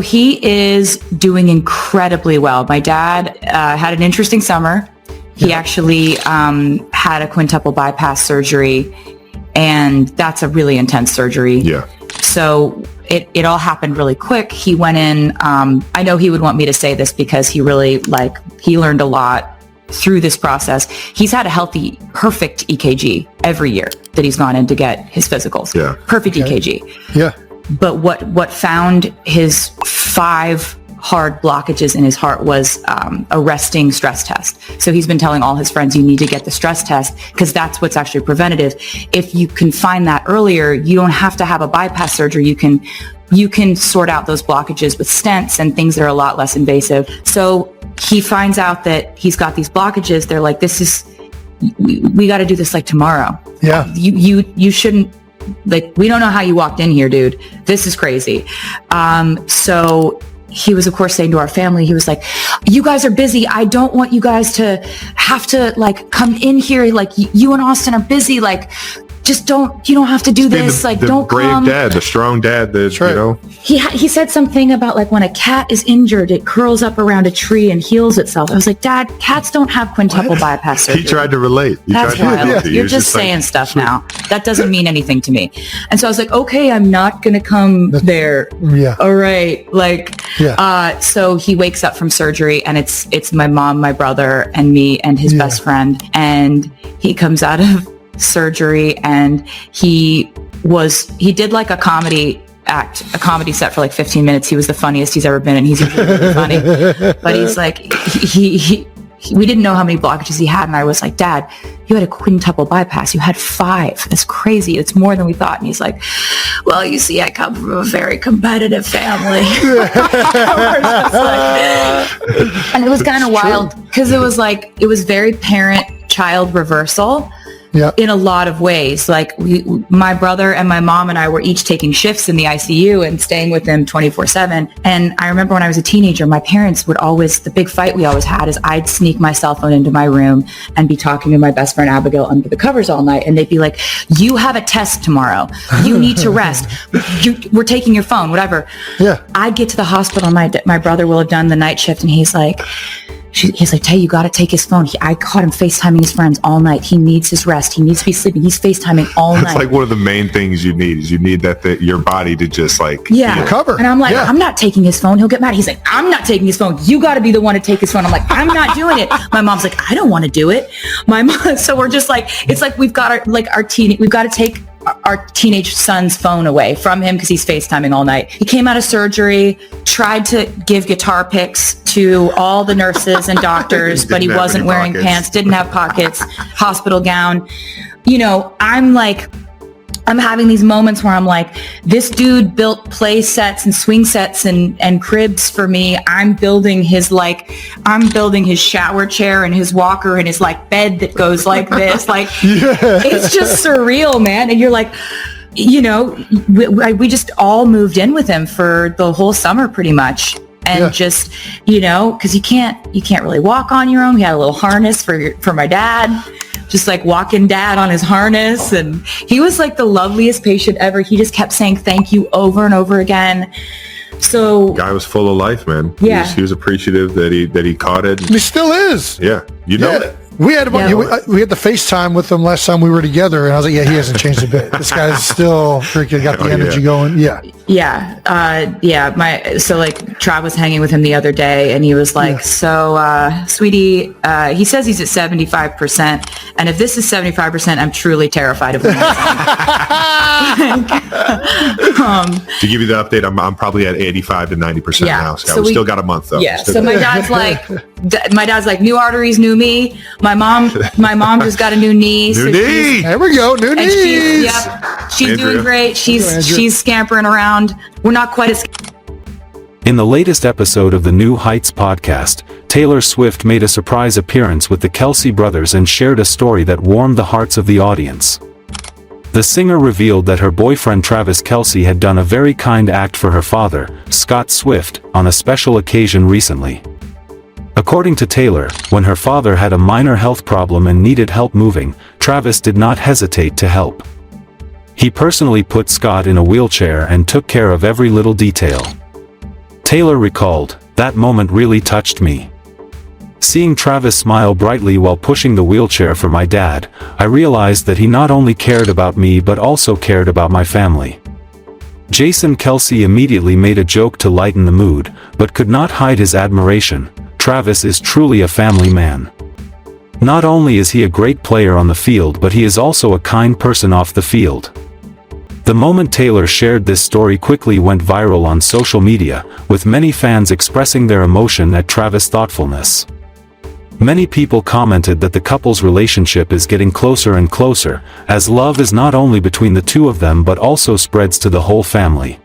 He is doing incredibly well. My dad had an interesting summer. He actually had a quintuple bypass surgery, and that's a really intense surgery. Yeah. So it all happened really quick. He went in, I know he would want me to say this because he really, he learned a lot through this process. He's had a healthy, perfect EKG every year that he's gone in to get his physicals. Yeah. Perfect EKG. Yeah. But what found his 5 hard blockages in his heart was a resting stress test. So he's been telling all his friends, you need to get the stress test because that's what's actually preventative. If you can find that earlier, you don't have to have a bypass surgery. You can sort out those blockages with stents and things that are a lot less invasive. So he finds out that he's got these blockages. They're like, we got to do this like tomorrow. Yeah. You shouldn't, we don't know how you walked in here, dude. This is crazy. So he was, of course, saying to our family, he was like, you guys are busy. I don't want you guys to have to come in here. You and Austin are busy. You don't have to do this. Don't brave come. dad, the strong dad that, right. He said something about when a cat is injured, it curls up around a tree and heals itself. I was like, Dad, cats don't have quintuple bypass surgery. He tried to relate. That's wild. You're just saying stuff now. That doesn't mean anything to me. And so I was like, okay, I'm not going to come there. Yeah. All right. So he wakes up from surgery and it's my mom, my brother, and me and his best friend. And he comes out of surgery and he did a comedy set for 15 minutes. He was the funniest he's ever been, and he's usually really funny. But he's we didn't know how many blockages he had, and I was like, Dad, you had a quintuple bypass. You had 5. That's crazy. It's more than we thought. And he's like, well, you see, I come from a very competitive family. And it was kind of wild because it was very parent-child reversal. Yeah. In a lot of ways. My brother and my mom and I were each taking shifts in the ICU and staying with them 24/7. And I remember when I was a teenager, my parents would the big fight we always had is I'd sneak my cell phone into my room and be talking to my best friend Abigail under the covers all night. And they'd be like, you have a test tomorrow. You need to rest. We're taking your phone, whatever. Yeah. I'd get to the hospital. My brother will have done the night shift and he's like, Tay, you got to take his phone. I caught him FaceTiming his friends all night. He needs his rest. He needs to be sleeping. He's FaceTiming all night. That's one of the main things you need is your body to just recover. And I'm like, I'm not taking his phone. He'll get mad. He's like, I'm not taking his phone. You got to be the one to take his phone. I'm like, I'm not doing it. My mom's like, I don't want to do it. My mom. So we're just we've got we've got to take our teenage son's phone away from him because he's FaceTiming all night. He came out of surgery, tried to give guitar picks to all the nurses and doctors, but he wasn't wearing pants, didn't have pockets, hospital gown. I'm having these moments where I'm like, this dude built play sets and swing sets and cribs for me. I'm building his shower chair and his walker and his bed that goes like this. It's just surreal, man. And you're like, we just all moved in with him for the whole summer pretty much. And just, because you can't really walk on your own. We had a little harness for my dad. Just walking dad on his harness, and he was the loveliest patient ever. He just kept saying thank you over and over again. So guy was full of life, man. Yeah. He was appreciative that he caught it. He still is. Yeah. We had we had the FaceTime with him last time we were together, and I was like, he hasn't changed a bit. This guy's still freaking got the energy going. Yeah. Trav was hanging with him the other day, and he was like, so, sweetie, he says he's at 75%, and if this is 75%, I'm truly terrified of him. To give you the update, I'm probably at 85 to 90% now. So we still got a month though. Yeah. So my dad's like, new arteries, new me. My mom just got a new knee. New knee. There we go. New knees. She's doing great. She's scampering around. We're not quite as. In the latest episode of the New Heights podcast, Taylor Swift made a surprise appearance with the Kelce brothers and shared a story that warmed the hearts of the audience. The singer revealed that her boyfriend Travis Kelce had done a very kind act for her father, Scott Swift, on a special occasion recently. According to Taylor, when her father had a minor health problem and needed help moving, Travis did not hesitate to help. He personally put Scott in a wheelchair and took care of every little detail. Taylor recalled, "That moment really touched me. Seeing Travis smile brightly while pushing the wheelchair for my dad, I realized that he not only cared about me but also cared about my family." Jason Kelce immediately made a joke to lighten the mood, but could not hide his admiration. "Travis is truly a family man. Not only is he a great player on the field but he is also a kind person off the field." The moment Taylor shared this story quickly went viral on social media, with many fans expressing their emotion at Travis' thoughtfulness. Many people commented that the couple's relationship is getting closer and closer, as love is not only between the two of them but also spreads to the whole family.